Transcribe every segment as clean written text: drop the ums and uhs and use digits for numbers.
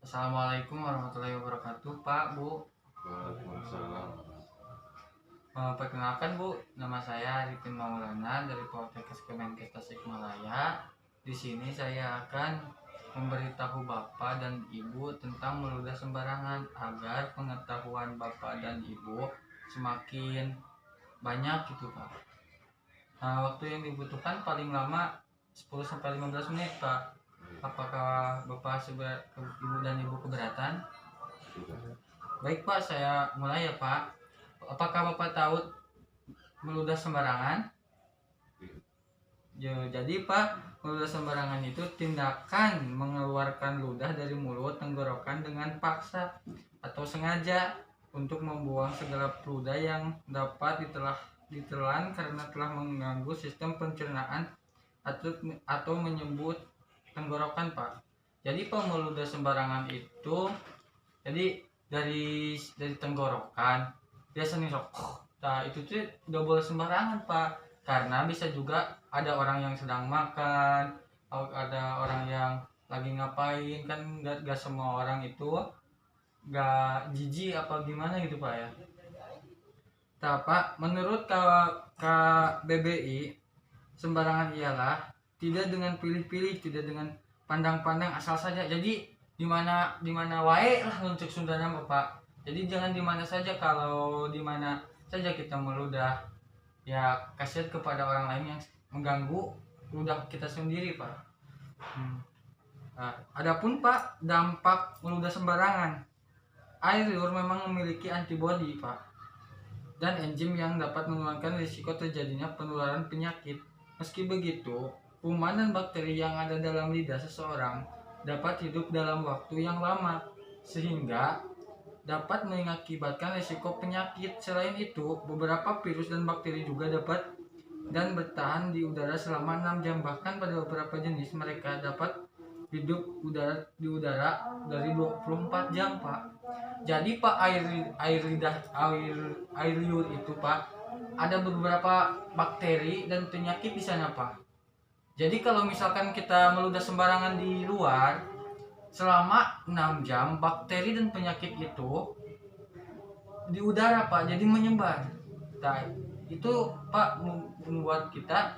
Assalamualaikum warahmatullahi wabarakatuh, Pak, Bu. Waalaikumsalam. Perkenalkan, Bu, nama saya Arifin Maulana dari Poltekkes Kemenkes Tasikmalaya. Di sini saya akan memberitahu Bapak dan Ibu tentang meludah sembarangan agar pengetahuan Bapak dan Ibu semakin banyak gitu, Pak. Waktu yang dibutuhkan paling lama 10 sampai 15 menit, Pak. Apakah Bapak Ibu dan Ibu keberatan? Tidak. Baik, Pak, saya mulai ya, Pak. Apakah Bapak tahu meludah sembarangan? Jadi, Pak, meludah sembarangan itu tindakan mengeluarkan ludah dari mulut tenggorokan dengan paksa atau sengaja untuk membuang segala ludah yang dapat ditelan karena telah mengganggu sistem pencernaan atau menyembut tenggorokan, Pak. Jadi meludah sembarangan itu dari tenggorokan biasanya sok. Nah, itu tuh nggak boleh sembarangan, Pak, karena bisa juga ada orang yang sedang makan atau ada orang yang lagi ngapain, kan nggak semua orang itu nggak jijik apa gimana gitu, Pak ya. Nah, Pak, menurut KBBI, sembarangan ialah tidak dengan pilih-pilih, tidak dengan pandang-pandang asal saja. Jadi dimana wae lah untuk Sundana, Bapak. Jadi jangan dimana saja, kalau dimana saja kita meludah ya kasihan kepada orang lain yang mengganggu ludah kita sendiri, Pak. Adapun, Pak, dampak meludah sembarangan, air liur memang memiliki antibodi, Pak, dan enzim yang dapat menurunkan risiko terjadinya penularan penyakit. Meski begitu, kuman dan bakteri yang ada dalam lidah seseorang dapat hidup dalam waktu yang lama, sehingga dapat mengakibatkan risiko penyakit. Selain itu, beberapa virus dan bakteri juga dapat dan bertahan di udara selama 6 jam. Bahkan pada beberapa jenis mereka dapat hidup di udara dari 24 jam, Pak. Jadi, Pak, air liur itu, Pak, ada beberapa bakteri dan penyakit di sana, Pak. Jadi kalau misalkan kita meludah sembarangan di luar selama 6 jam, bakteri dan penyakit itu di udara, Pak, jadi menyebar. Nah, itu, Pak, membuat kita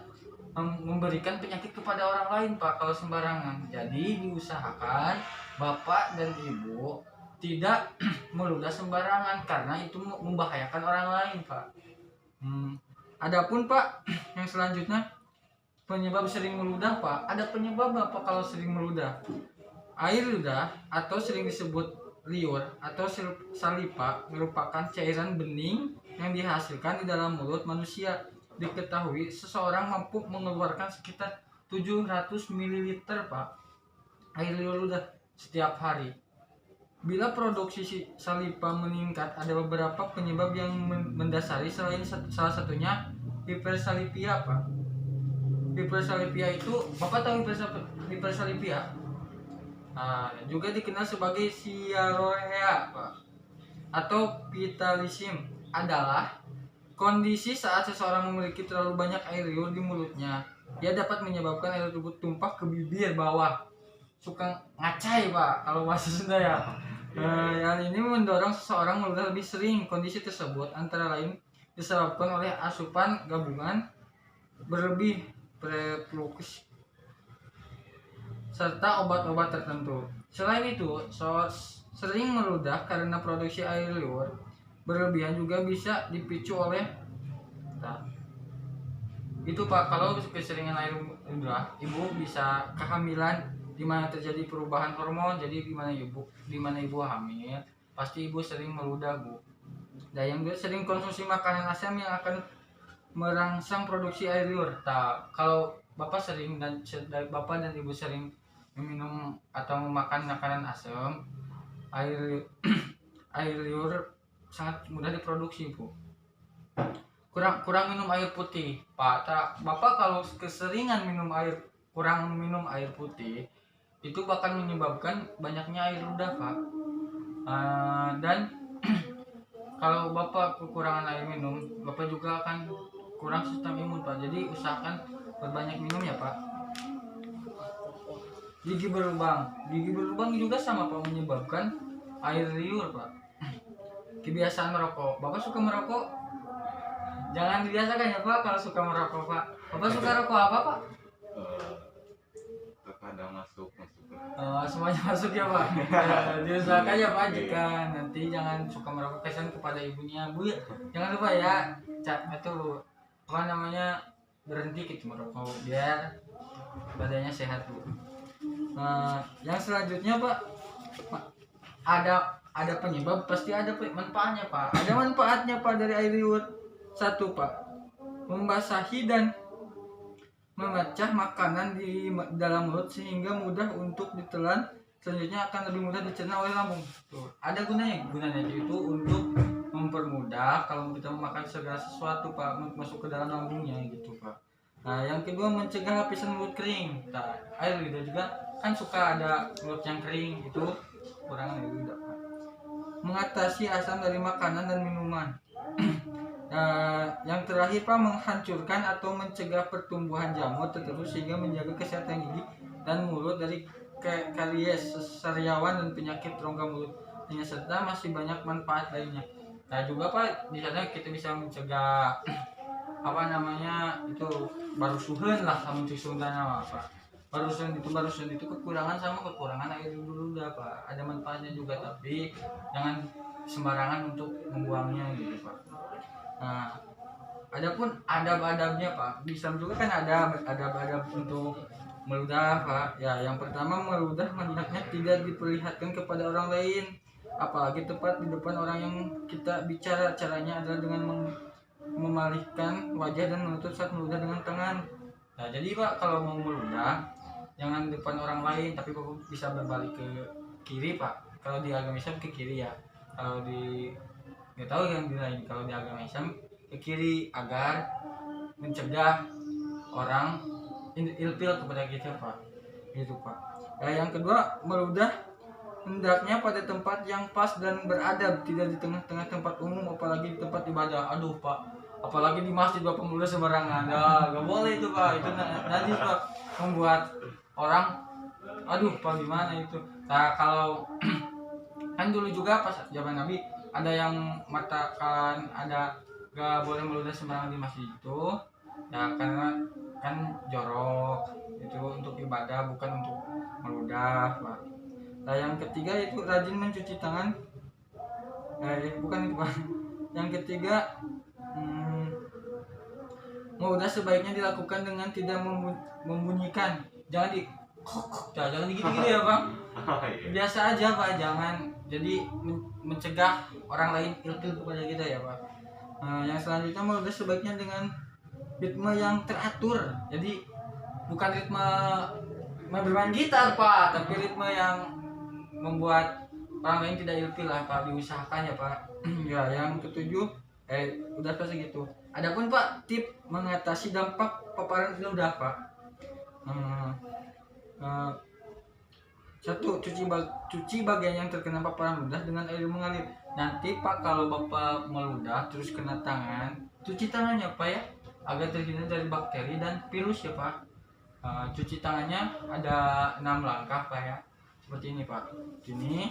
memberikan penyakit kepada orang lain, Pak, kalau sembarangan. Jadi diusahakan Bapak dan Ibu tidak meludah sembarangan karena itu membahayakan orang lain, Pak. Adapun, Pak, yang selanjutnya penyebab sering meludah, Pak. Ada penyebab apa kalau sering meludah? Air ludah atau sering disebut liur atau saliva merupakan cairan bening yang dihasilkan di dalam mulut manusia. Diketahui seseorang mampu mengeluarkan sekitar 700 ml, Pak, air liur ludah setiap hari. Bila produksi saliva meningkat, ada beberapa penyebab yang mendasari, salah satunya hipersalivia, Pak. Hipersalivia itu, Bapak tahu hipersalivia? Juga dikenal sebagai siarorea, Pak, atau vitalism, adalah kondisi saat seseorang memiliki terlalu banyak air liur di mulutnya. Ia dapat menyebabkan air tersebut tumpah ke bibir bawah. Suka ngacai, Pak, kalau bahasa Sunda ya. Hal ini mendorong seseorang meludah lebih sering. Kondisi tersebut antara lain disebabkan oleh asupan gabungan berlebih preflux serta obat-obat tertentu. Selain itu, sering meludah karena produksi air liur berlebihan juga bisa dipicu oleh itu, Pak. Kalau keseringan air ludah, ibu bisa kehamilan di mana terjadi perubahan hormon. Jadi di mana ibu hamil, pasti ibu sering meludah, Bu. Dan yang sering konsumsi makanan asam yang akan merangsang produksi air liur. Kalau Bapak dan Ibu sering meminum atau memakan makanan asam, air air liur sangat mudah diproduksi, Bu. Kurang minum air putih, Pak. Bapak kalau keseringan kurang minum air putih, itu bahkan menyebabkan banyaknya air ludah, Pak. Dan kalau Bapak kekurangan air minum, Bapak juga akan kurang sistem imun, Pak. Jadi usahakan berbanyak minum ya, Pak. Gigi berlubang juga sama Pak, menyebabkan air liur Pak. Kebiasaan merokok, Bapak suka merokok? Jangan dibiasakan ya Pak kalau suka merokok Pak. Bapak suka rokok apa Pak? Eh, terkadang masuk ke Semuanya masuk ya Pak. Diusahakan ya Pak, jika nanti jangan suka merokok, kesan kepada ibunya, Bu ya, jangan lupa ya, itu apa namanya, berhenti gitu merokok biar badannya sehat Bu. Yang selanjutnya Pak, ada penyebab, pasti ada manfaatnya Pak. Ada manfaatnya Pak dari air liur. Satu Pak, membasahi dan memecah makanan di dalam mulut sehingga mudah untuk ditelan, selanjutnya akan lebih mudah dicerna oleh lambung. Tuh, ada gunanya itu untuk mempermudah kalau kita memakan segala sesuatu Pak, masuk ke dalam lambungnya gitu Pak. Nah, yang kedua, mencegah lapisan mulut kering. Nah, air lidah juga kan suka ada mulut yang kering, itu kurangan air lidah Pak. Mengatasi asam dari makanan dan minuman. Yang terakhir Pak, menghancurkan atau mencegah pertumbuhan jamur tertentu sehingga menjaga kesehatan gigi dan mulut dari karies, sariawan dan penyakit rongga mulut. Serta masih banyak manfaat lainnya. Nah juga Pak, di sana kita bisa mencegah apa namanya itu barusuhan lah, sama Sundana Pak. Barusan itu kekurangan air dulu dah Pak. Ada manfaatnya juga, tapi jangan sembarangan untuk membuangnya gitu Pak. Nah, adapun adab-adabnya Pak, di Islam juga kan ada adab-adab untuk meludah Pak. Ya, yang pertama, meludah hendaknya tidak diperlihatkan kepada orang lain, apalagi tepat di depan orang yang kita bicara. Caranya adalah dengan memalihkan wajah dan menutup saat meludah dengan tangan. Nah, jadi Pak, kalau mau meludah jangan di depan orang lain, tapi Bapak bisa berbalik ke kiri Pak. Kalau di agama Islam ke kiri ya. Kalau di nggak tahu yang di lain, kalau di agama Islam ke kiri agar mencegah orang ilfil kepada kita Pak, gitu Pak. Yang kedua, meludah hendaknya pada tempat yang pas dan beradab, tidak di tengah-tengah tempat umum, apalagi di tempat ibadah. Aduh Pak, apalagi di masjid Bapak meludah sembarangan, nggak boleh itu Pak, itu najis Pak, membuat orang aduh Pak gimana itu. Nah kalau kan dulu juga pas zaman Nabi ada yang mengatakan ada gak boleh meludah sembarangan di masjid itu ya, karena kan jorok itu untuk ibadah, bukan untuk meludah Pak. Nah yang ketiga itu rajin mencuci tangan. Bukan itu Pak. Yang ketiga, meludah sebaiknya dilakukan dengan tidak membunyikan, jangan jangan gitu ya Bang. Biasa aja Pak, jangan jadi mencegah orang lain ilfil kepada kita ya Pak. Yang selanjutnya, meludah sebaiknya dengan ritme yang teratur, jadi bukan ritme bermain gitar Pak, tapi ritme yang membuat orang lain tidak ilfil lah Pak, diusahakan ya Pak. Ya, yang ketujuh udah selesai gitu. Adapun Pak, tip mengatasi dampak paparan ludah Pak. Satu, cuci bagian yang terkena paparan ludah dengan air mengalir. Nanti Pak, kalau Bapak meludah terus kena tangan, cuci tangannya Pak ya, agar terhindar dari bakteri dan virus ya Pak. Cuci tangannya ada 6 langkah Pak ya, seperti ini Pak. Gini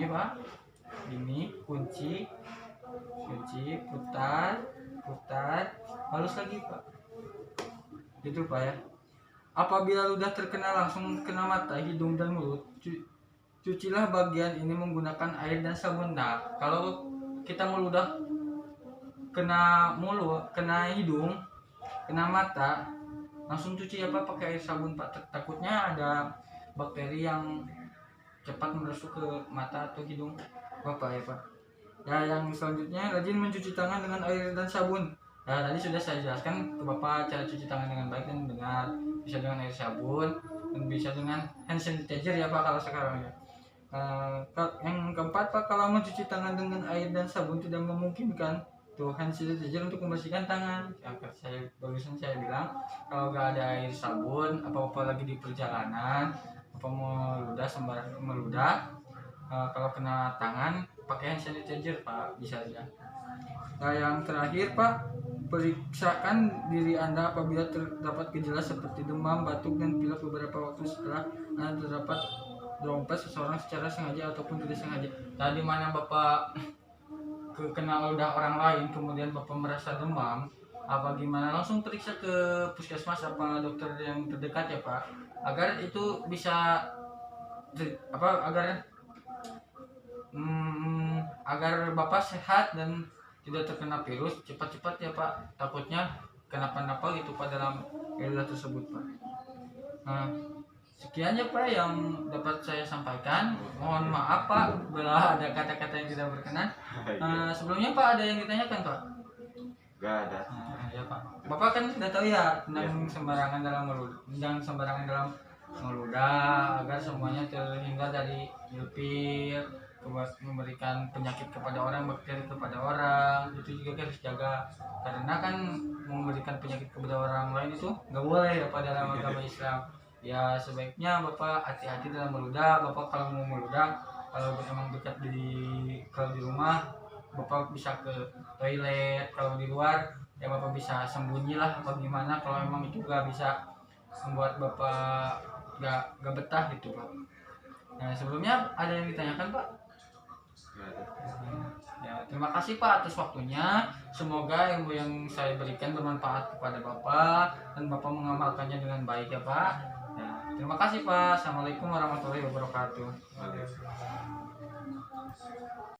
Pak, gini, kunci, putar, halus lagi Pak, gitu Pak ya. Apabila ludah terkena langsung kena mata, hidung dan mulut, cucilah bagian ini menggunakan air dan sabun. Nah, kalau kita meludah kena mulut, kena hidung, kena mata, langsung cuci ya Pak pakai air sabun Pak. Takutnya ada bakteri yang cepat merasuk ke mata atau hidung Bapak ya Pak. Ya, yang selanjutnya, rajin mencuci tangan dengan air dan sabun. Nah, tadi sudah saya jelaskan ke Bapak cara cuci tangan dengan baik dan benar. Bisa dengan air sabun dan bisa dengan hand sanitizer ya Pak kalau sekarang ya. Yang keempat Pak, kalau mencuci tangan dengan air dan sabun tidak memungkinkan, tuh hand sanitizer untuk membersihkan tangan. Barusan saya bilang kalau nggak ada air sabun, apa lagi di perjalanan, apa meludah sembarang meludah, kalau kena tangan pakai hand sanitizer Pak, bisa aja. Nah, yang terakhir Pak, periksakan diri Anda apabila terdapat gejala seperti demam, batuk, dan pilek beberapa waktu setelah Anda terdapat dompet seseorang secara sengaja ataupun tidak sengaja. Tadi mana Bapak kena ludah orang lain, kemudian Bapak merasa demam, apa gimana, langsung periksa ke puskesmas apa dokter yang terdekat ya Pak, agar itu bisa agar Bapak sehat dan tidak terkena virus cepat-cepat ya Pak, takutnya kenapa-napa gitu Pak dalam daerah tersebut Pak. Nah, sekian ya Pak yang dapat saya sampaikan. Mohon maaf Pak bila ada kata-kata yang tidak berkenan. Sebelumnya Pak ada yang ditanyakan Pak? Gak ada. Ya Pak. Bapak kan sudah tahu ya tentang sembarangan dalam meludah, jangan sembarangan dalam meludah agar semuanya terhindar dari nyelpir, memberikan penyakit kepada orang, bakteri kepada orang, itu juga harus jaga karena kan memberikan penyakit kepada orang lain itu nggak boleh ya Pak dalam agama Islam. Ya sebaiknya Bapak hati-hati dalam meludah. Bapak kalau mau meludah, kalau memang dekat kalau di rumah Bapak bisa ke toilet, kalau di luar ya Bapak bisa sembunyi lah apa gimana kalau memang itu gak bisa membuat Bapak gak betah gitu Pak. Nah sebelumnya ada yang ditanyakan Pak? Gak ada. Ya, terima kasih Pak atas waktunya. Semoga ilmu yang saya berikan bermanfaat kepada Bapak dan Bapak mengamalkannya dengan baik ya Pak. Ya, terima kasih Pak. Assalamualaikum warahmatullahi wabarakatuh. Waalaikumsalam.